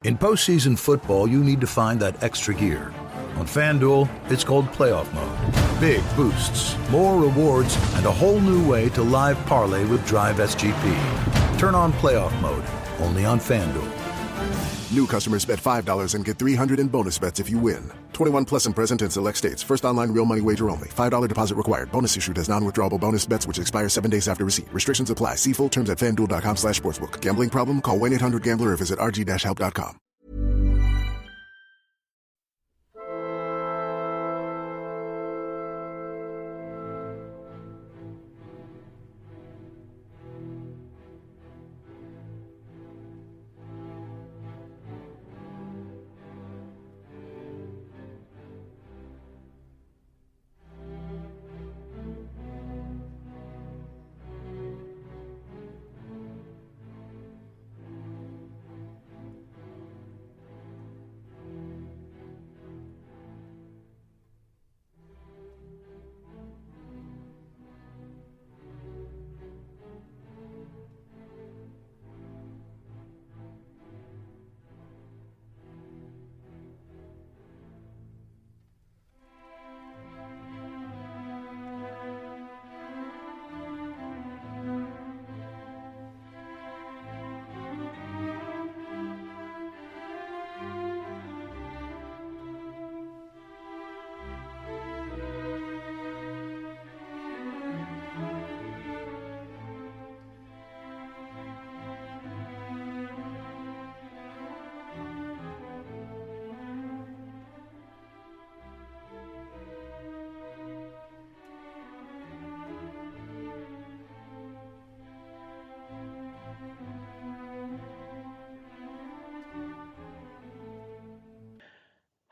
In postseason football, you need to find that extra gear. On FanDuel, it's called playoff mode. Big boosts, more rewards, and a whole new way to live parlay with Drive SGP. Turn on playoff mode, only on FanDuel. New customers bet $5 and get $300 in bonus bets if you win. 21 plus and present in select states. First online real money wager only. $5 deposit required. Bonus issued as non-withdrawable bonus bets which expire 7 days after receipt. Restrictions apply. See full terms at FanDuel.com/sportsbook. Gambling problem? Call 1-800-GAMBLER or visit rg-help.com.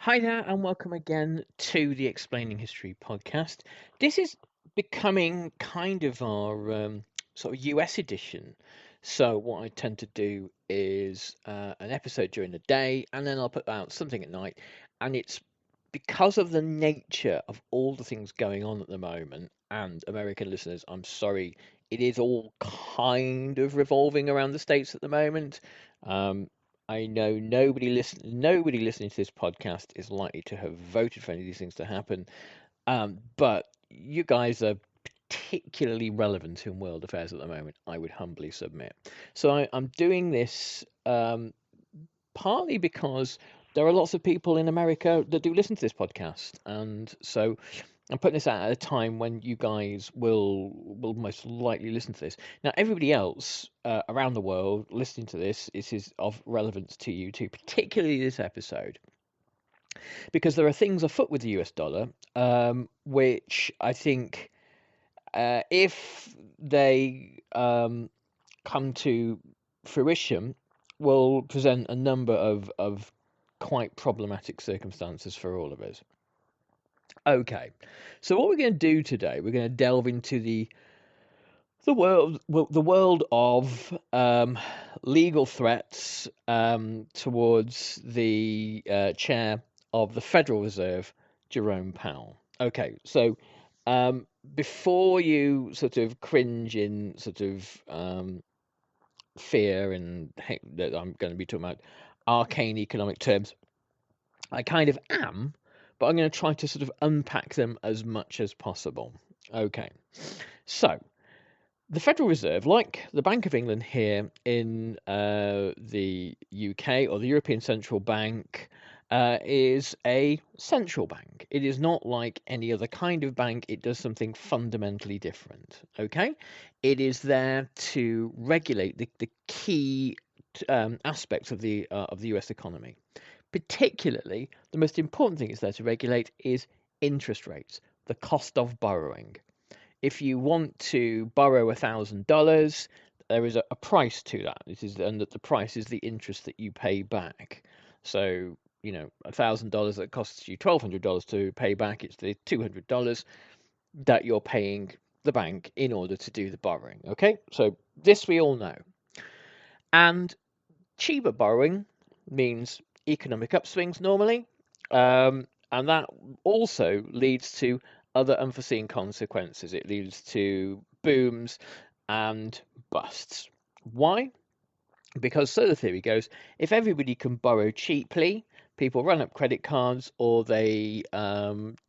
Hi there, and welcome again to the Explaining History podcast. This is becoming kind of our sort of US edition. So what I tend to do is an episode during the day, and then I'll put out something at night. And it's because of the nature of all the things going on at the moment, and American listeners, I'm sorry, it is all kind of revolving around the States at the moment. I know nobody listening to this podcast is likely to have voted for any of these things to happen, but you guys are particularly relevant in world affairs at the moment, I would humbly submit. So I'm doing this partly because there are lots of people in America that do listen to this podcast, and so I'm putting this out at a time when you guys will most likely listen to this. Now, everybody else around the world listening to this is of relevance to you too, particularly this episode, because there are things afoot with the US dollar, which I think, if they come to fruition, will present a number of quite problematic circumstances for all of us. Okay, so what we're going to do today, we're going to delve into the world of legal threats towards the chair of the Federal Reserve, Jerome Powell. Okay, so before you sort of cringe in sort of fear and hate that I'm going to be talking about arcane economic terms, I kind of am, but I'm going to try to sort of unpack them as much as possible. Okay, so the Federal Reserve, like the Bank of England here in the UK, or the European Central Bank, is a central bank. It is not like any other kind of bank. It does something fundamentally different. Okay, it is there to regulate the key aspects of the US economy. Particularly, the most important thing it's there to regulate is interest rates, the cost of borrowing. If you want to borrow $1,000, there is a price to that. And that the price is the interest that you pay back. So, you know, $1,000 that costs you $1,200 to pay back, it's the $200 that you're paying the bank in order to do the borrowing. Okay, so this we all know. And cheaper borrowing means economic upswings normally, and that also leads to other unforeseen consequences. It leads to booms and busts. Why? Because so the theory goes, if everybody can borrow cheaply, people run up credit cards, or they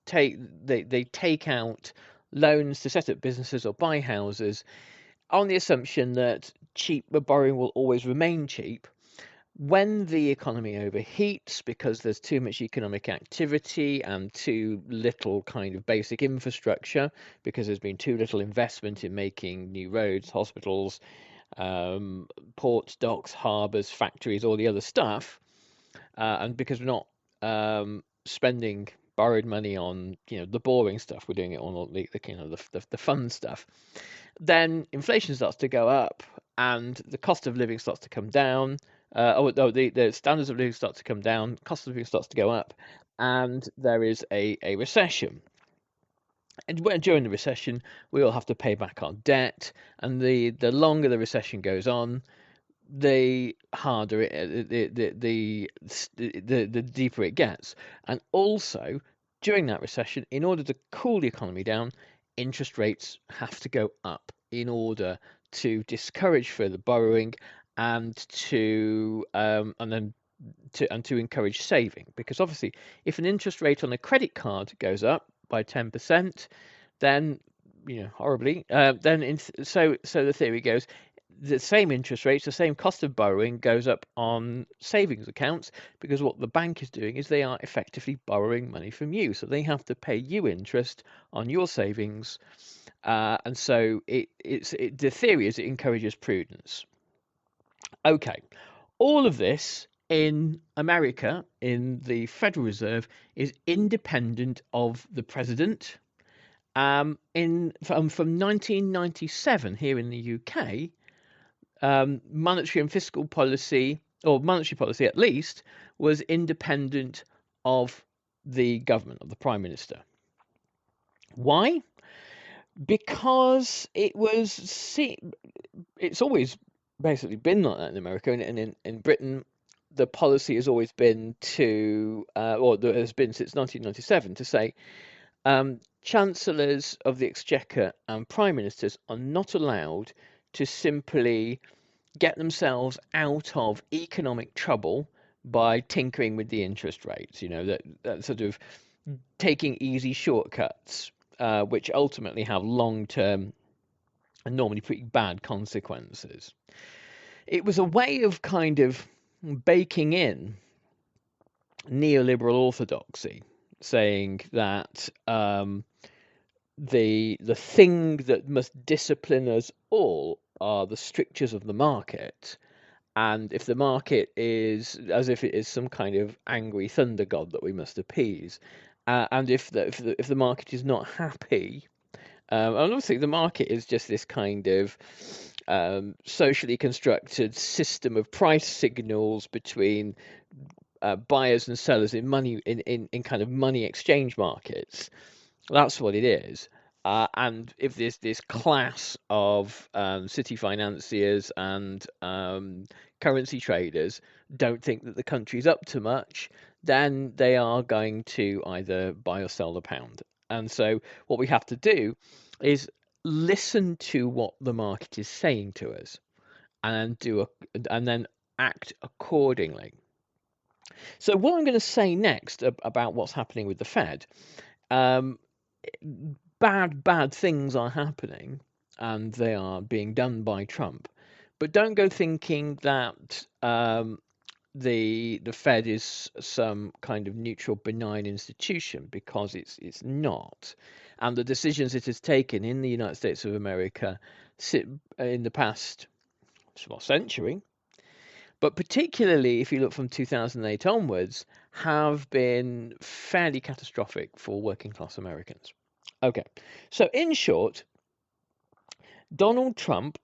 take out loans to set up businesses or buy houses on the assumption that cheap borrowing will always remain cheap. When the economy overheats because there's too much economic activity and too little kind of basic infrastructure, because there's been too little investment in making new roads, hospitals, ports, docks, harbours, factories, all the other stuff, and because we're not spending borrowed money on the boring stuff, we're doing it on all the fun stuff. Then inflation starts to go up, and the cost of living starts to come down. The standards of living start to come down, cost of living starts to go up, and there is a recession. And during the recession, we all have to pay back our debt, and the longer the recession goes on, the harder the deeper it gets. And also, during that recession, in order to cool the economy down, interest rates have to go up in order to discourage further borrowing and to encourage saving. Because obviously, if an interest rate on a credit card goes up by 10%, then horribly, so the theory goes, the same interest rates, the same cost of borrowing goes up on savings accounts, because what the bank is doing is they are effectively borrowing money from you, so they have to pay you interest on your savings, and so the theory is it encourages prudence. Okay, all of this in America, in the Federal Reserve, is independent of the president. From 1997 here in the UK, monetary and fiscal policy, or monetary policy at least, was independent of the government, of the prime minister. Why? Because it's always basically been like that in America, and in Britain, the policy has always been or there has been since 1997, to say chancellors of the exchequer and prime ministers are not allowed to simply get themselves out of economic trouble by tinkering with the interest rates. That sort of taking easy shortcuts, which ultimately have long-term and normally pretty bad consequences. It was a way of kind of baking in neoliberal orthodoxy, saying that the thing that must discipline us all are the strictures of the market, and if the market is as if it is some kind of angry thunder god that we must appease, and if the market is not happy, and obviously the market is just this kind of socially constructed system of price signals between buyers and sellers in money in kind of money exchange markets. That's what it is. And if there's this class of city financiers and currency traders don't think that the country's up to much, then they are going to either buy or sell the pound. And so what we have to do is listen to what the market is saying to us, and and then act accordingly. So what I'm going to say next about what's happening with the Fed, um, bad things are happening, and they are being done by Trump. But don't go thinking that the Fed is some kind of neutral, benign institution, because it's not. And the decisions it has taken in the United States of America in the past century, but particularly if you look from 2008 onwards, have been fairly catastrophic for working class Americans. Okay, so in short, Donald Trump,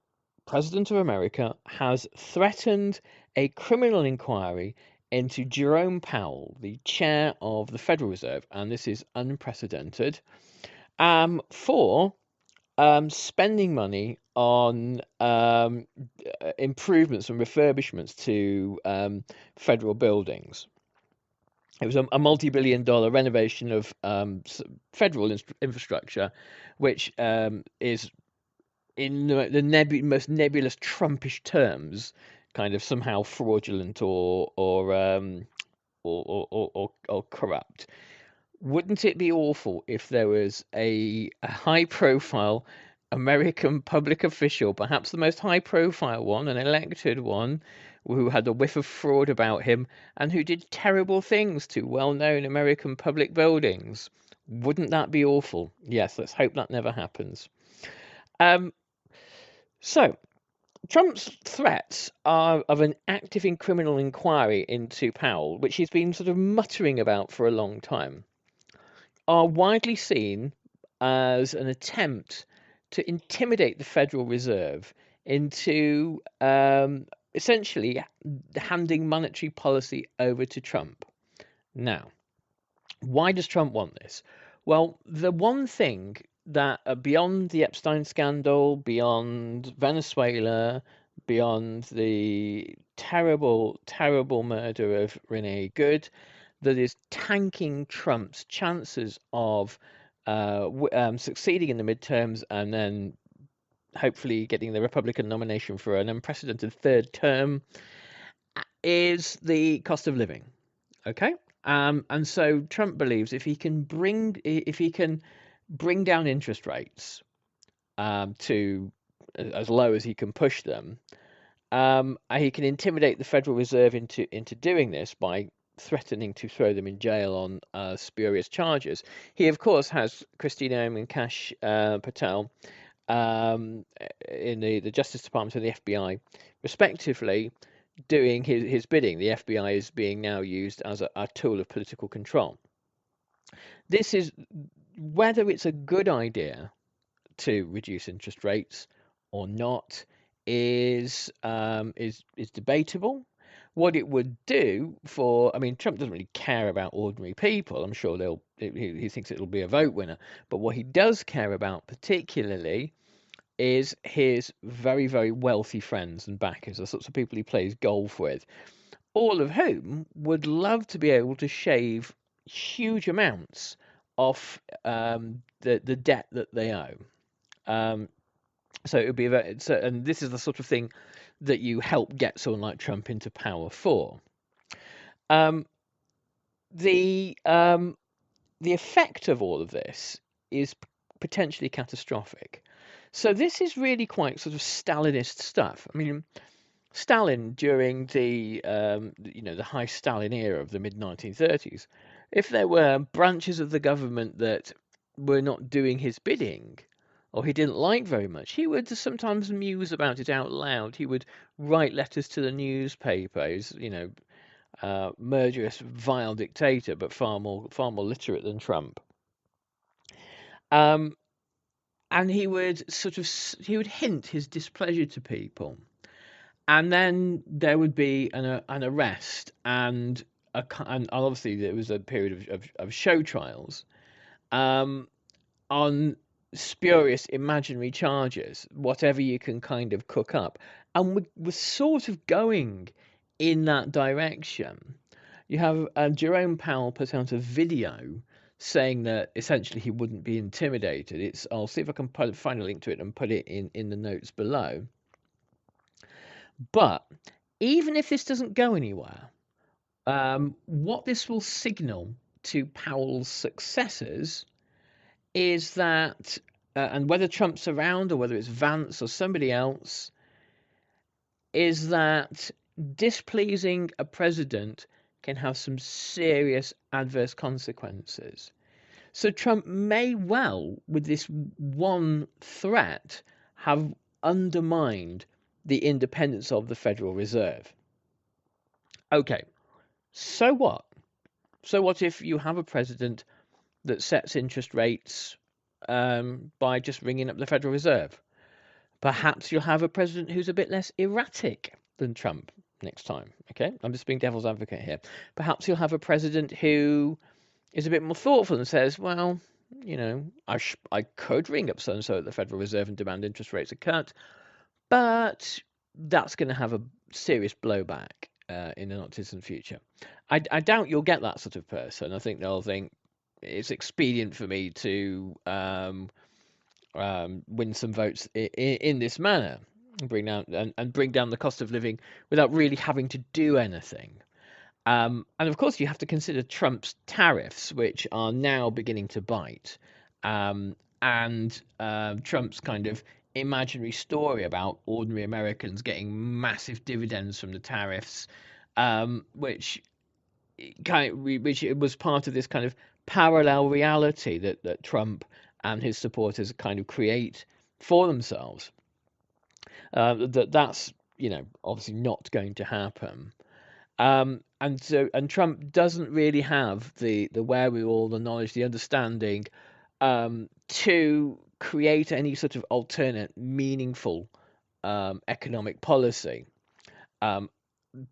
President of America, has threatened a criminal inquiry into Jerome Powell, the chair of the Federal Reserve, and this is unprecedented, for spending money on improvements and refurbishments to federal buildings. It was a multi-billion-dollar renovation of federal infrastructure, which is, in the most nebulous Trumpish terms, kind of somehow fraudulent or corrupt. Wouldn't it be awful if there was a high-profile American public official, perhaps the most high-profile one, an elected one, who had a whiff of fraud about him and who did terrible things to well-known American public buildings? Wouldn't that be awful? Yes, let's hope that never happens. Um, so, Trump's threats are of an active in criminal inquiry into Powell, which he's been sort of muttering about for a long time, are widely seen as an attempt to intimidate the Federal Reserve into essentially handing monetary policy over to Trump. Now, why does Trump want this? Well, the one thing that beyond the Epstein scandal, beyond Venezuela, beyond the terrible, terrible murder of Renee Good, that is tanking Trump's chances of succeeding in the midterms and then hopefully getting the Republican nomination for an unprecedented third term, is the cost of living. Okay, and so Trump believes if he can bring down interest rates to as low as he can push them, he can intimidate the Federal Reserve into doing this by threatening to throw them in jail on spurious charges. He, of course, has Christina and Cash Patel in the Justice Department and the FBI, respectively, doing his bidding. The FBI is being now used as a tool of political control. This is whether it's a good idea to reduce interest rates or not is debatable. What it would do I mean, Trump doesn't really care about ordinary people. I'm sure he thinks it'll be a vote winner. But what he does care about particularly is his very, very wealthy friends and backers, the sorts of people he plays golf with, all of whom would love to be able to shave huge amounts off the debt that they owe. So it would be and this is the sort of thing that you help get someone like Trump into power for. The effect of all of this is potentially catastrophic. So this is really quite sort of Stalinist stuff. I mean, Stalin during the the high Stalin era of the mid 1930s, if there were branches of the government that were not doing his bidding or he didn't like very much, he would sometimes muse about it out loud. He would write letters to the newspapers, murderous, vile dictator, but far more literate than Trump. And he would hint his displeasure to people, and then there would be an arrest and obviously there was a period of show trials on spurious imaginary charges, whatever you can kind of cook up, and we're sort of going in that direction. You have Jerome Powell put out a video saying that essentially he wouldn't be intimidated. I'll see if I can find a link to it and put it in the notes below. But even if this doesn't go anywhere, what this will signal to Powell's successors is that, and whether Trump's around or whether it's Vance or somebody else, is that displeasing a president can have some serious adverse consequences. So Trump may well, with this one threat, have undermined the independence of the Federal Reserve. Okay, so what? So what if you have a president that sets interest rates by just ringing up the Federal Reserve? Perhaps you'll have a president who's a bit less erratic than Trump next time. Okay, I'm just being devil's advocate here. Perhaps you'll have a president who is a bit more thoughtful and says, well, I could ring up so-and-so at the Federal Reserve and demand interest rates are cut, but that's going to have a serious blowback in the not-distant future. I doubt you'll get that sort of person. I think they'll think it's expedient for me to win some votes in this manner. and bring down the cost of living without really having to do anything. And of course, you have to consider Trump's tariffs, which are now beginning to bite, and Trump's kind of imaginary story about ordinary Americans getting massive dividends from the tariffs, which which it was part of this kind of parallel reality that Trump and his supporters kind of create for themselves. That's obviously not going to happen. And Trump doesn't really have the wherewithal, the knowledge, the understanding to create any sort of alternate, meaningful economic policy.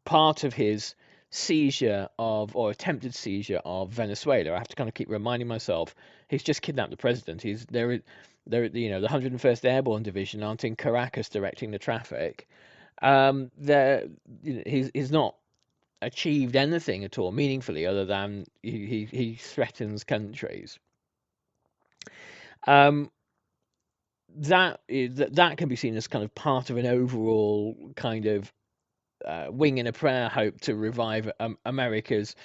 Part of his seizure of, or attempted seizure of, Venezuela, I have to kind of keep reminding myself, he's just kidnapped the president. The 101st Airborne Division aren't in Caracas directing the traffic. He's not achieved anything at all meaningfully other than he threatens countries. That can be seen as kind of part of an overall kind of wing and a prayer hope to revive America's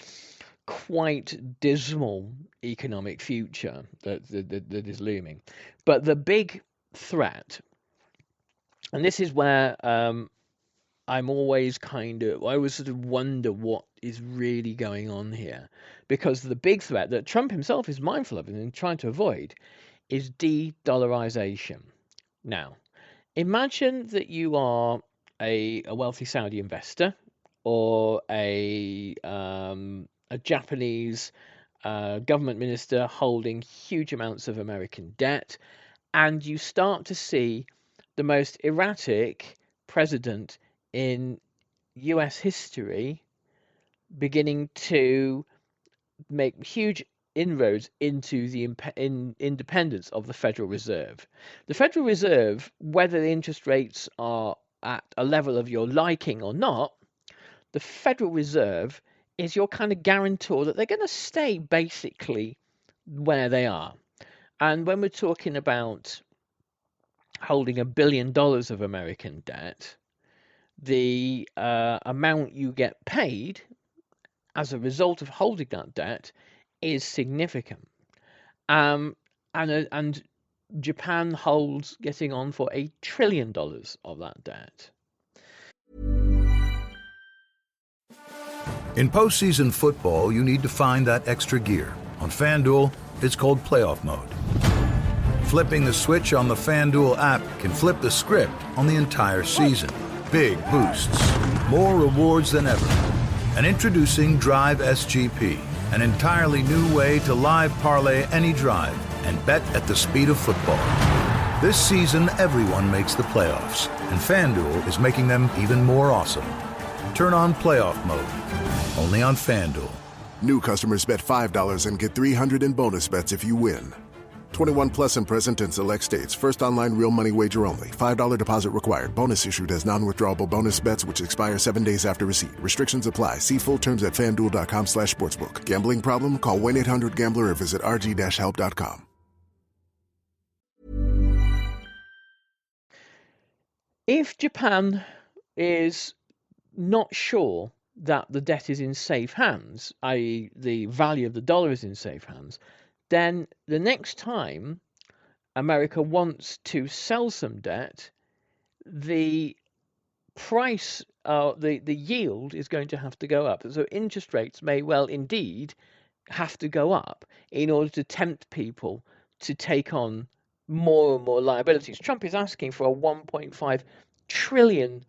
quite dismal economic future that is looming. But the big threat, and this is where I always sort of wonder what is really going on here, because the big threat that Trump himself is mindful of and trying to avoid is de-dollarization. Now, imagine that you are a wealthy Saudi investor or a Japanese government minister holding huge amounts of American debt, and you start to see the most erratic president in US history beginning to make huge inroads into the independence of the Federal Reserve. The Federal Reserve, whether the interest rates are at a level of your liking or not, the Federal Reserve is your kind of guarantor that they're going to stay basically where they are. And when we're talking about holding $1 billion of American debt, the amount you get paid as a result of holding that debt is significant. And Japan holds getting on for $1 trillion of that debt. In postseason football, you need to find that extra gear. On FanDuel, it's called playoff mode. Flipping the switch on the FanDuel app can flip the script on the entire season. Big boosts, more rewards than ever. And introducing Drive SGP, an entirely new way to live parlay any drive and bet at the speed of football. This season, everyone makes the playoffs, and FanDuel is making them even more awesome. Turn on playoff mode, only on FanDuel. New customers bet $5 and get $300 in bonus bets if you win. 21 plus and present in select states. First online real money wager only. $5 deposit required. Bonus issued as non-withdrawable bonus bets which expire 7 days after receipt. Restrictions apply. See full terms at FanDuel.com/sportsbook. Gambling problem? Call 1-800-GAMBLER or visit rg-help.com. If Japan is not sure that the debt is in safe hands, i.e. the value of the dollar is in safe hands, then the next time America wants to sell some debt, the price, the yield is going to have to go up. So interest rates may well indeed have to go up in order to tempt people to take on more and more liabilities. Trump is asking for a $1.5 trillion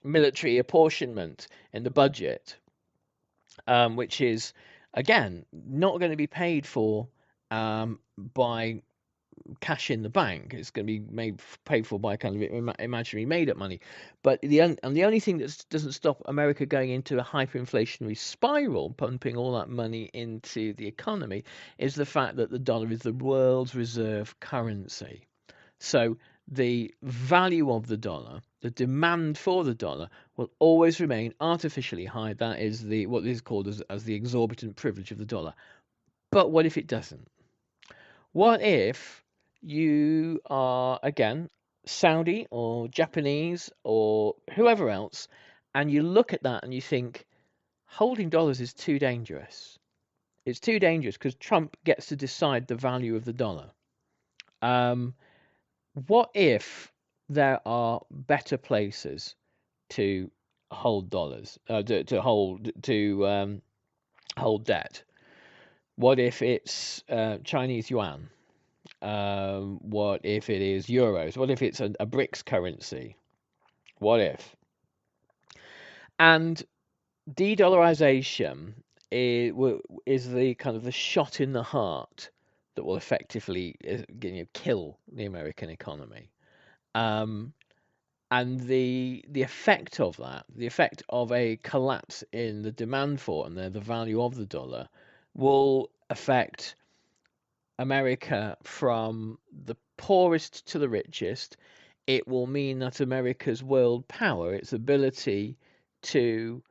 military apportionment in the budget, which is, again, not going to be paid for by cash in the bank. It's going to be paid for by kind of imaginary made-up money. But the only thing that doesn't stop America going into a hyperinflationary spiral, pumping all that money into the economy, is the fact that the dollar is the world's reserve currency. So the value of the dollar, the demand for the dollar, will always remain artificially high. That is what is called as the exorbitant privilege of the dollar. But what if it doesn't? What if you are, again, Saudi or Japanese or whoever else, and you look at that and you think, holding dollars is too dangerous. It's too dangerous because Trump gets to decide the value of the dollar. What if there are better places to hold dollars, to hold debt? What if it's Chinese yuan? What if it is euros? What if it's a BRICS currency? What if? And de-dollarization is the kind of the shot in the heart that will effectively kill the American economy. And the effect of that, the effect of a collapse in the demand for and the value of the dollar, will affect America from the poorest to the richest. It will mean that America's world power, its ability to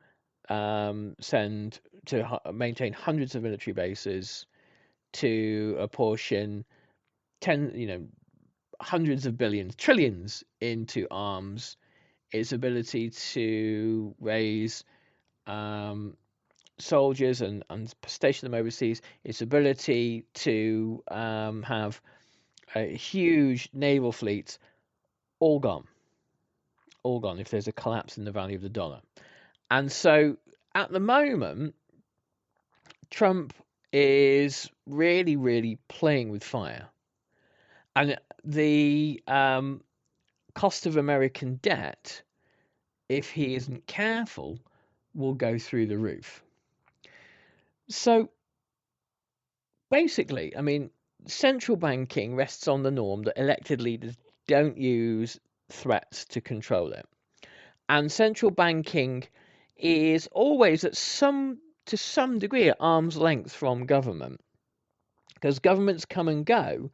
maintain hundreds of military bases, to apportion hundreds of billions, trillions into arms, its ability to raise soldiers and station them overseas, its ability to have huge naval fleets, all gone. All gone if there's a collapse in the value of the dollar. And so at the moment, Trump is really, really playing with fire. And the cost of American debt, if he isn't careful, will go through the roof. So basically, I mean, central banking rests on the norm that elected leaders don't use threats to control it. And central banking is always to some degree at arm's length from government, because governments come and go,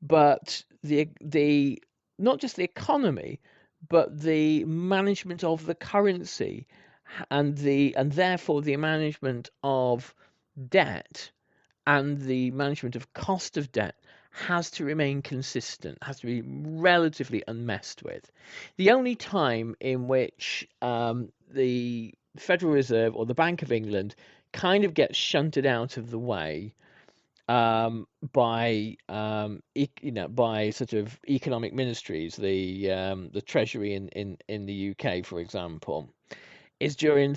but the not just the economy, but the management of the currency and therefore the management of debt and the management of cost of debt has to remain consistent, has to be relatively unmessed with. The only time in which the Federal Reserve or the Bank of England kind of gets shunted out of the way by by sort of economic ministries, the Treasury in the UK, for example, is during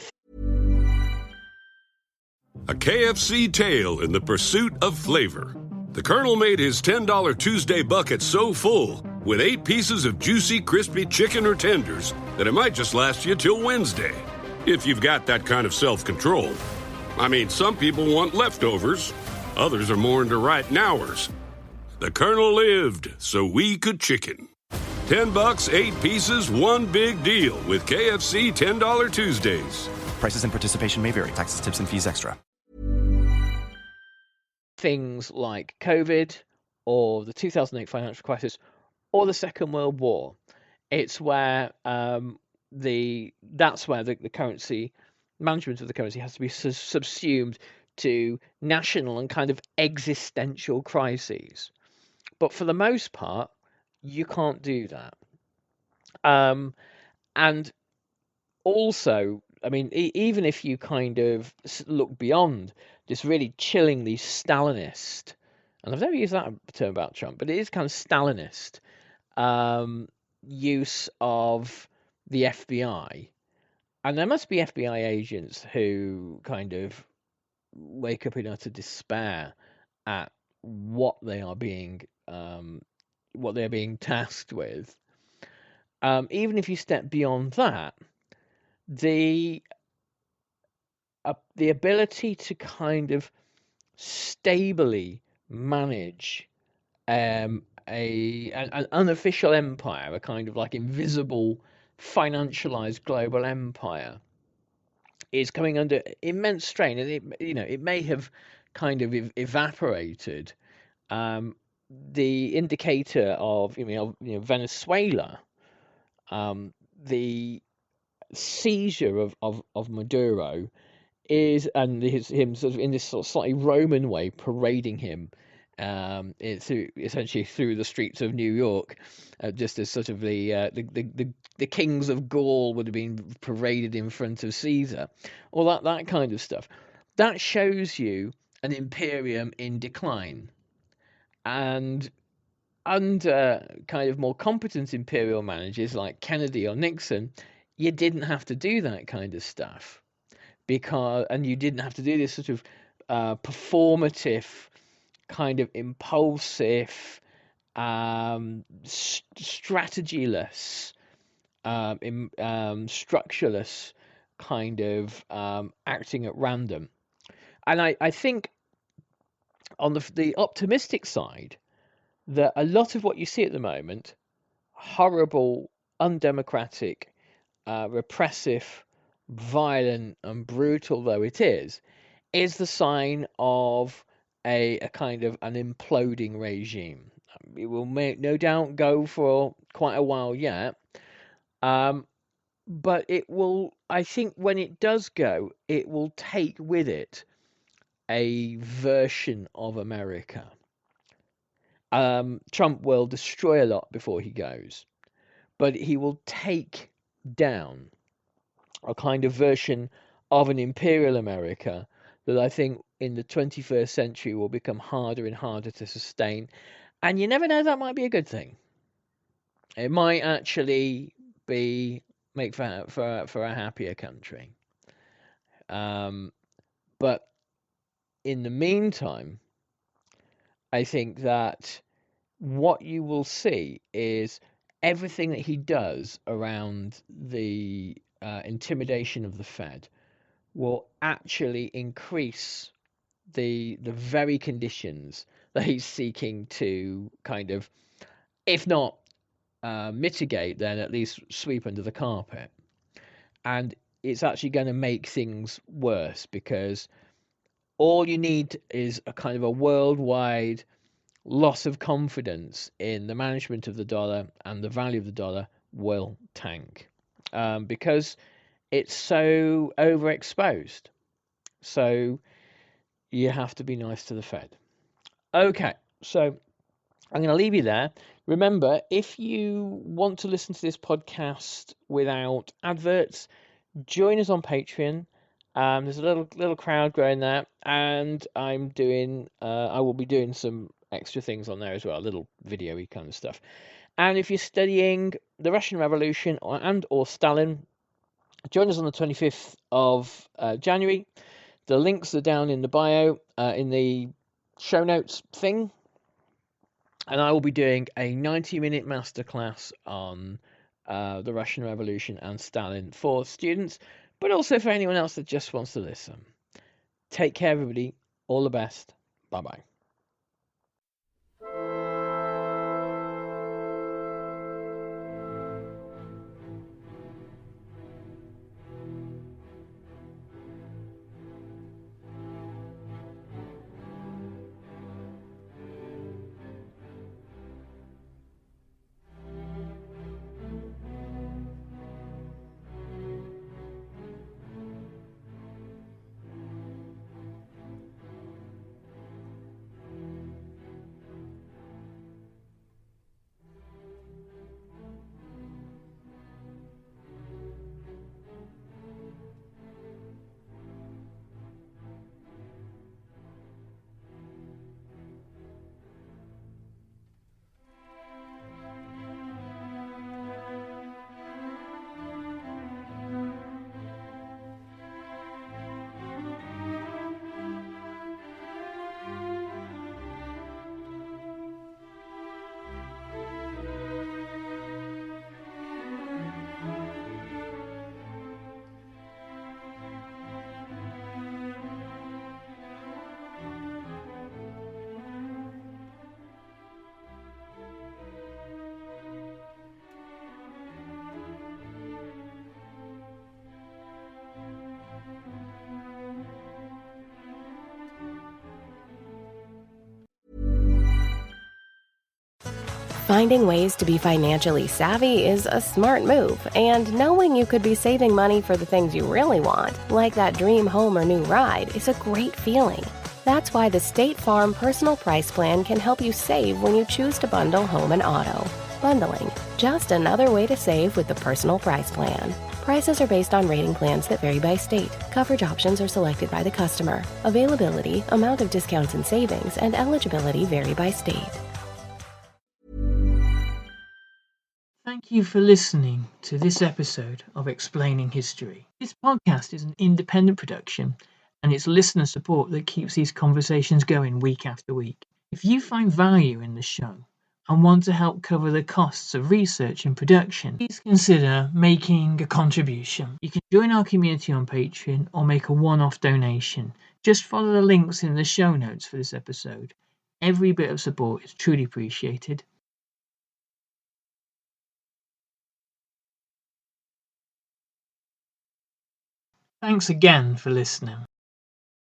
A KFC tale in the pursuit of flavor. The Colonel made his $10 Tuesday bucket so full with 8 pieces of juicy, crispy chicken or tenders that it might just last you till Wednesday. If you've got that kind of self-control. I mean, some people want leftovers. Others are more into right nowers. The Colonel lived so we could chicken. $10, 8 pieces, one big deal with KFC $10 Tuesdays. Prices and participation may vary. Taxes, tips, and fees extra. things like COVID or the 2008 financial crisis or the Second World War. It's where that's where the currency management of the currency has to be subsumed to national and kind of existential crises. But for the most part, you can't do that. And also, I mean, even if you kind of look beyond this really chillingly Stalinist, and I've never used that term about Trump, but it is kind of Stalinist use of the FBI. And there must be FBI agents who kind of wake up in utter despair at what they are being tasked with. Even if you step beyond that, the ability to kind of stably manage an unofficial empire, a kind of like invisible, financialized global empire, is coming under immense strain, and it may have kind of evaporated. The indicator of Venezuela, the seizure of Maduro is, and him sort of in this sort of slightly Roman way parading him essentially through the streets of New York, just as sort of the kings of Gaul would have been paraded in front of Caesar, all that kind of stuff. That shows you an imperium in decline, and under kind of more competent imperial managers like Kennedy or Nixon, you didn't have to do that kind of stuff, and you didn't have to do this sort of performative, kind of impulsive, strategyless, structureless kind of acting at random. And I think on the optimistic side, that a lot of what you see at the moment, horrible, undemocratic, repressive, violent, and brutal though it is the sign of a kind of an imploding regime. It will no doubt go for quite a while yet, but it will. I think when it does go, it will take with it a version of America. Trump will destroy a lot before he goes, but he will take down a kind of version of an imperial America that I think in the 21st century will become harder and harder to sustain. And you never know, that might be a good thing. It might actually make for a happier country. But in the meantime, I think that what you will see is everything that he does around the intimidation of the Fed will actually increase the very conditions that he's seeking to kind of, if not mitigate, then at least sweep under the carpet. And it's actually going to make things worse, because all you need is a kind of a worldwide loss of confidence in the management of the dollar, and the value of the dollar will tank, because it's so overexposed. So you have to be nice to the Fed. Okay, so I'm going to leave you there. Remember, if you want to listen to this podcast without adverts, join us on Patreon. There's a little crowd growing there, and I will be doing some extra things on there as well, a little video-y kind of stuff. And if you're studying the Russian Revolution or Stalin, join us on the 25th of January. The links are down in the bio, in the show notes thing. And I will be doing a 90-minute masterclass on the Russian Revolution and Stalin for students, but also for anyone else that just wants to listen. Take care, everybody. All the best. Bye-bye. Finding ways to be financially savvy is a smart move, and knowing you could be saving money for the things you really want, like that dream home or new ride, is a great feeling. That's why the State Farm Personal Price Plan can help you save when you choose to bundle home and auto. Bundling, just another way to save with the Personal Price Plan. Prices are based on rating plans that vary by state. Coverage options are selected by the customer. Availability, amount of discounts and savings, and eligibility vary by state. Thank you for listening to this episode of Explaining History. This podcast is an independent production, and it's listener support that keeps these conversations going week after week. If you find value in the show and want to help cover the costs of research and production, please consider making a contribution. You can join our community on Patreon or make a one-off donation. Just follow the links in the show notes for this episode. Every bit of support is truly appreciated. Thanks again for listening.